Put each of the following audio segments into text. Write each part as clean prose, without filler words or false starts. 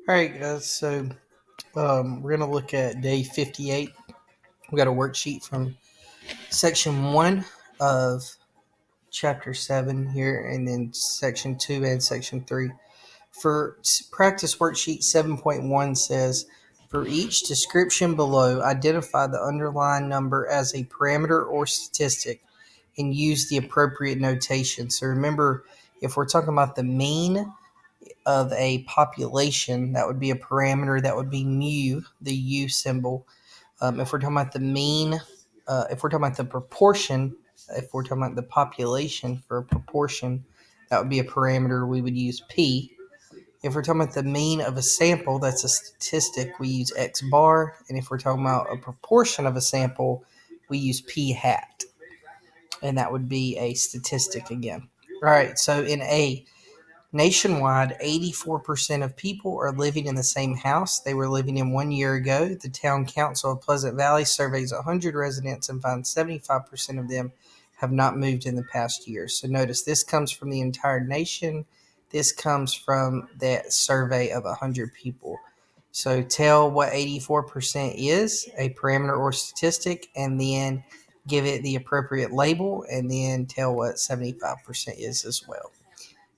All right, guys. So we're going to look at day 58. We got a worksheet from section 1 of chapter 7 here, and then section 2 and section 3. For practice worksheet 7.1 says, for each description below, identify the underlying number as a parameter or statistic and use the appropriate notation. So remember, if we're talking about the mean of a population, that would be a parameter, that would be mu, the U symbol. If we're talking about the mean, if we're talking about the proportion, if we're talking about the population for a proportion, that would be a parameter, we would use P. If we're talking about the mean of a sample, that's a statistic, we use X bar. And if we're talking about a proportion of a sample, we use P hat. And that would be a statistic again. All right, so in A, nationwide, 84% of people are living in the same house they were living in 1 year ago. The town council of Pleasant Valley surveys 100 residents and finds 75% of them have not moved in the past year. So notice this comes from the entire nation. This comes from that survey of 100 people. So tell what 84% is, a parameter or statistic, and then give it the appropriate label, and then tell what 75% is as well.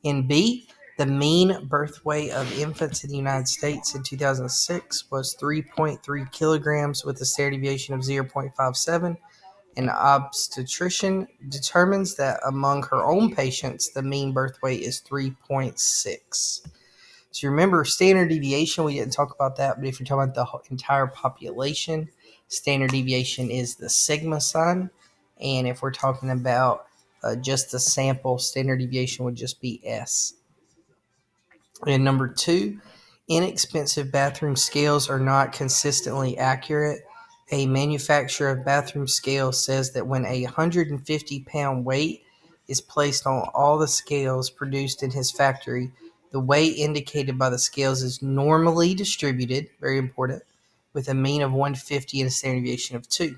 In B, the mean birth weight of infants in the United States in 2006 was 3.3 kilograms with a standard deviation of 0.57. An obstetrician determines that among her own patients, the mean birth weight is 3.6. So remember, standard deviation, we didn't talk about that, but if you're talking about the entire population, standard deviation is the sigma sign. And if we're talking about just the sample, standard deviation would just be S. And number 2, inexpensive bathroom scales are not consistently accurate. A manufacturer of bathroom scales says that when a 150-pound weight is placed on all the scales produced in his factory, the weight indicated by the scales is normally distributed, very important, with a mean of 150 and a standard deviation of 2.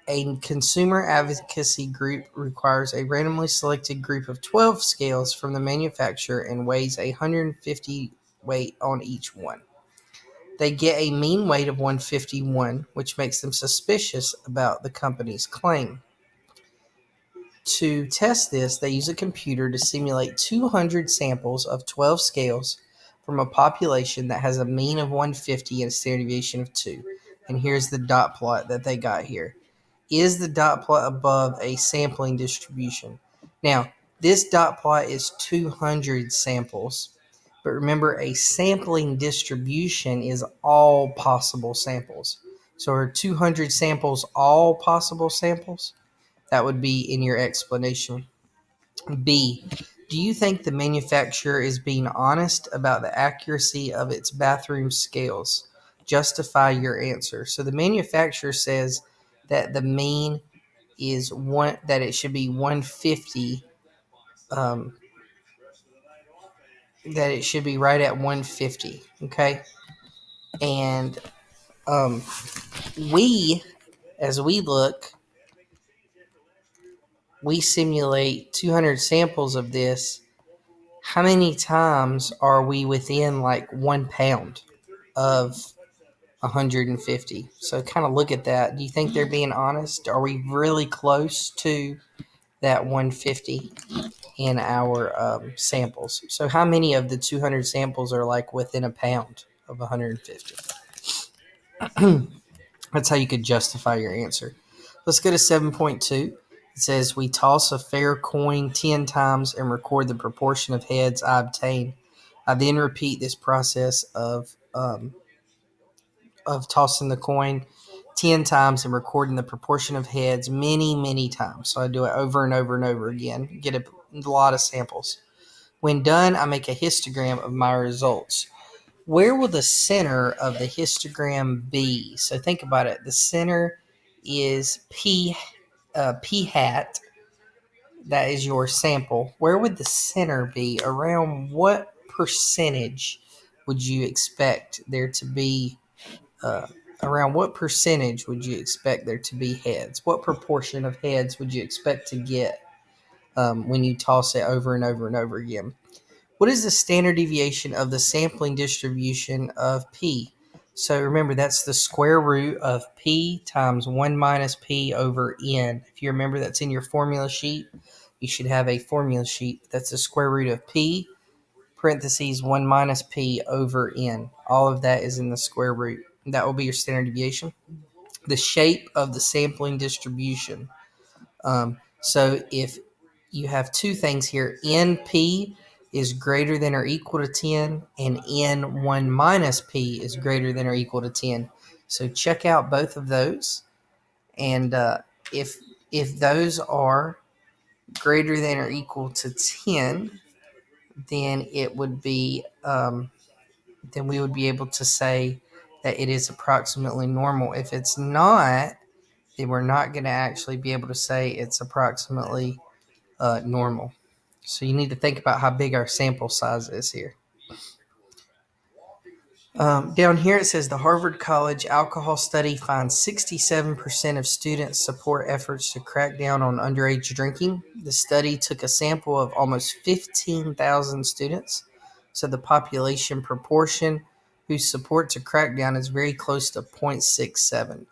A consumer advocacy group requires a randomly selected group of 12 scales from the manufacturer and weighs 150 weight on each one. They get a mean weight of 151, which makes them suspicious about the company's claim. To test this, they use a computer to simulate 200 samples of 12 scales from a population that has a mean of 150 and a standard deviation of 2. And here's the dot plot that they got here. Is the dot plot above a sampling distribution? Now, this dot plot is 200 samples, but remember, a sampling distribution is all possible samples. So are 200 samples all possible samples? That would be in your explanation. B, do you think the manufacturer is being honest about the accuracy of its bathroom scales? Justify your answer. So the manufacturer says that the mean is one, that it should be 150, that it should be right at 150. Okay, and we, as we look, we simulate 200 samples of this. How many times are we within like 1 pound of 150? So kind of look at that. Do you think they're being honest? Are we really close to that 150 in our samples? So how many of the 200 samples are like within a pound of 150? That's how you could justify your answer. Let's go to 7.2. It says, we toss a fair coin 10 times and record the proportion of heads I obtain. I then repeat this process of tossing the coin 10 times and recording the proportion of heads many, many times. So I do it over and over and over again, get a lot of samples. When done, I make a histogram of my results. Where will the center of the histogram be? So think about it. The center is P hat. That is your sample. Where would the center be? Around what percentage would you expect there to be? Around what percentage would you expect there to be heads? What proportion of heads would you expect to get when you toss it over and over and over again? What is the standard deviation of the sampling distribution of p? So remember, that's the square root of p times 1 minus p over n. If you remember, that's in your formula sheet. You should have a formula sheet. That's the square root of p, parentheses 1 minus p over n. All of that is in the square root. That will be your standard deviation. The shape of the sampling distribution. So if you have two things here, NP is greater than or equal to 10, and N1 minus P is greater than or equal to 10. So check out both of those, and if those are greater than or equal to 10, then it would be then we would be able to say that it is approximately normal. If it's not, then we're not going to actually be able to say it's approximately normal. So you need to think about how big our sample size is here. Down here it says the Harvard College alcohol study finds 67% of students support efforts to crack down on underage drinking. The study took a sample of almost 15,000 students, so the population proportion who supports a crackdown is very close to 0.67.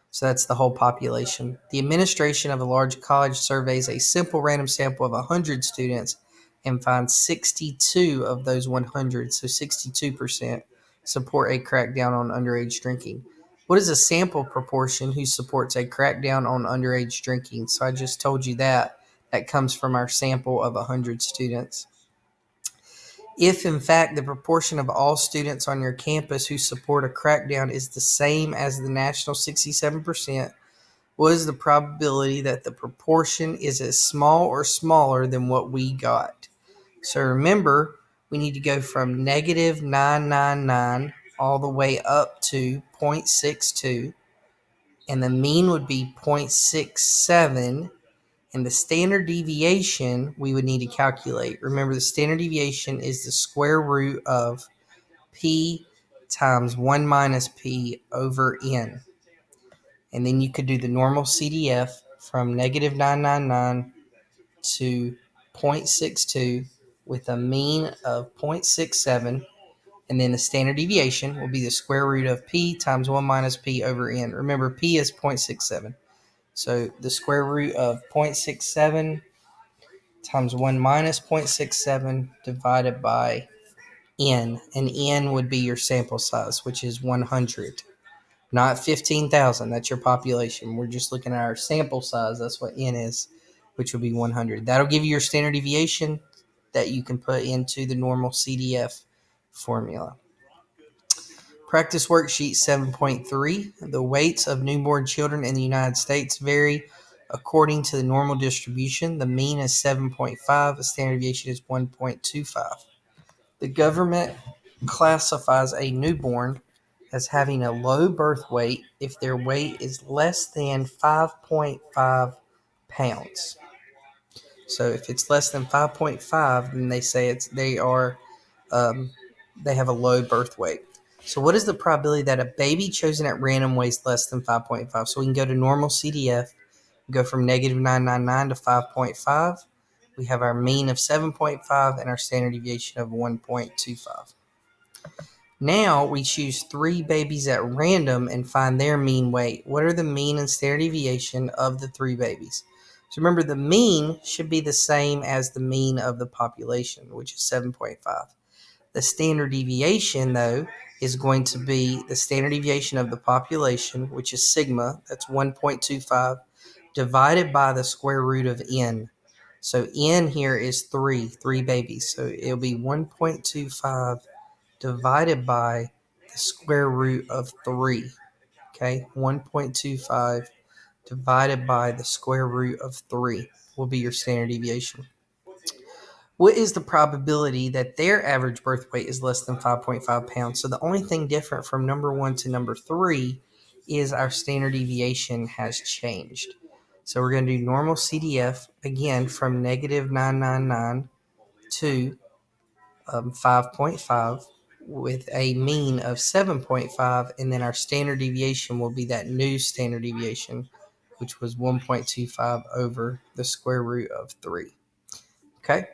So that's the whole population. The administration of a large college surveys a simple random sample of 100 students and finds 62 of those 100, so 62%, support a crackdown on underage drinking. What is a sample proportion who supports a crackdown on underage drinking? So I just told you that. That comes from our sample of 100 students. If, in fact, the proportion of all students on your campus who support a crackdown is the same as the national 67%, what is the probability that the proportion is as small or smaller than what we got? So remember, we need to go from negative 999 all the way up to 0.62, and the mean would be 0.67. And the standard deviation we would need to calculate. Remember, the standard deviation is the square root of p times 1 minus p over n. And then you could do the normal CDF from negative 999 to 0.62 with a mean of 0.67. And then the standard deviation will be the square root of p times 1 minus p over n. Remember, p is 0.67. So the square root of 0.67 times 1 minus 0.67 divided by n. And n would be your sample size, which is 100. Not 15,000. That's your population. We're just looking at our sample size. That's what n is, which will be 100. That'll give you your standard deviation that you can put into the normal CDF formula. Practice worksheet 7.3. The weights of newborn children in the United States vary according to the normal distribution. The mean is 7.5. The standard deviation is 1.25. The government classifies a newborn as having a low birth weight if their weight is less than 5.5 pounds. So if it's less than 5.5, then they say they have a low birth weight. So what is the probability that a baby chosen at random weighs less than 5.5? So we can go to normal CDF, go from negative 999 to 5.5. We have our mean of 7.5 and our standard deviation of 1.25. Now we choose 3 babies at random and find their mean weight. What are the mean and standard deviation of the 3 babies? So remember, the mean should be the same as the mean of the population, which is 7.5. The standard deviation, though, is going to be the standard deviation of the population, which is sigma, that's 1.25, divided by the square root of n. So n here is 3 babies. So it'll be 1.25 divided by the square root of 3. Okay, 1.25 divided by the square root of 3 will be your standard deviation. What is the probability that their average birth weight is less than 5.5 pounds? So the only thing different from number 1 to number 3 is our standard deviation has changed. So we're going to do normal CDF again from negative 999 to 5.5 with a mean of 7.5, and then our standard deviation will be that new standard deviation, which was 1.25 over the square root of 3. Okay,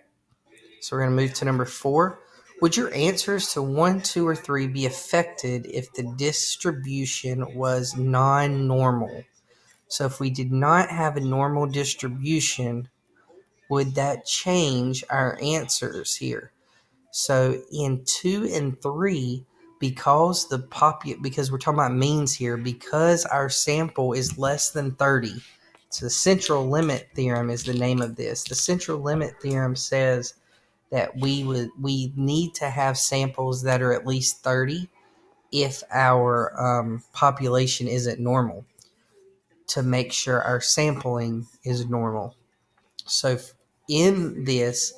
So we're going to move to number 4. Would your answers to 1, 2, or 3 be affected if the distribution was non-normal? So if we did not have a normal distribution, would that change our answers here? So in 2 and 3, because because we're talking about means here, because our sample is less than 30. So the central limit theorem is the name of this. The central limit theorem says that we need to have samples that are at least 30 if our population isn't normal, to make sure our sampling is normal. So in this,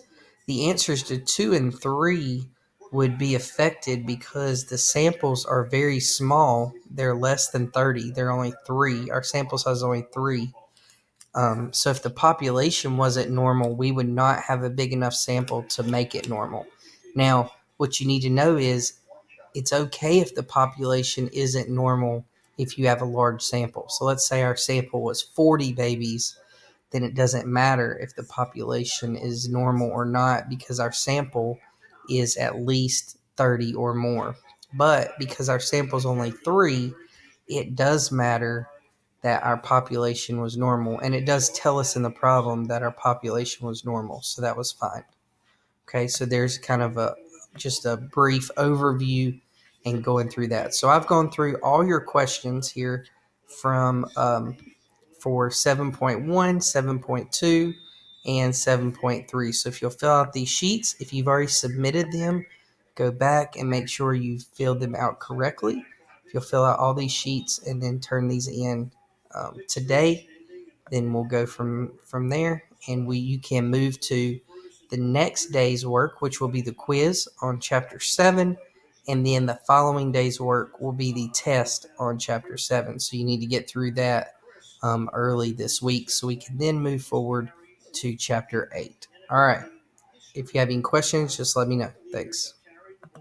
the answers to 2 and 3 would be affected because the samples are very small. They're less than 30. They're only 3. Our sample size is only 3. So if the population wasn't normal, we would not have a big enough sample to make it normal. Now, what you need to know is it's okay if the population isn't normal if you have a large sample. So let's say our sample was 40 babies, then it doesn't matter if the population is normal or not because our sample is at least 30 or more. But because our sample is only 3, it does matter that our population was normal. And it does tell us in the problem that our population was normal. So that was fine. Okay, so there's kind of just a brief overview and going through that. So I've gone through all your questions here from for 7.1, 7.2, and 7.3. So if you'll fill out these sheets, if you've already submitted them, go back and make sure you filled them out correctly. If you'll fill out all these sheets and then turn these in today, then we'll go from there, and you can move to the next day's work, which will be the quiz on chapter 7, and then the following day's work will be the test on chapter 7. So you need to get through that early this week so we can then move forward to chapter 8. All right. If you have any questions, just let me know. Thanks.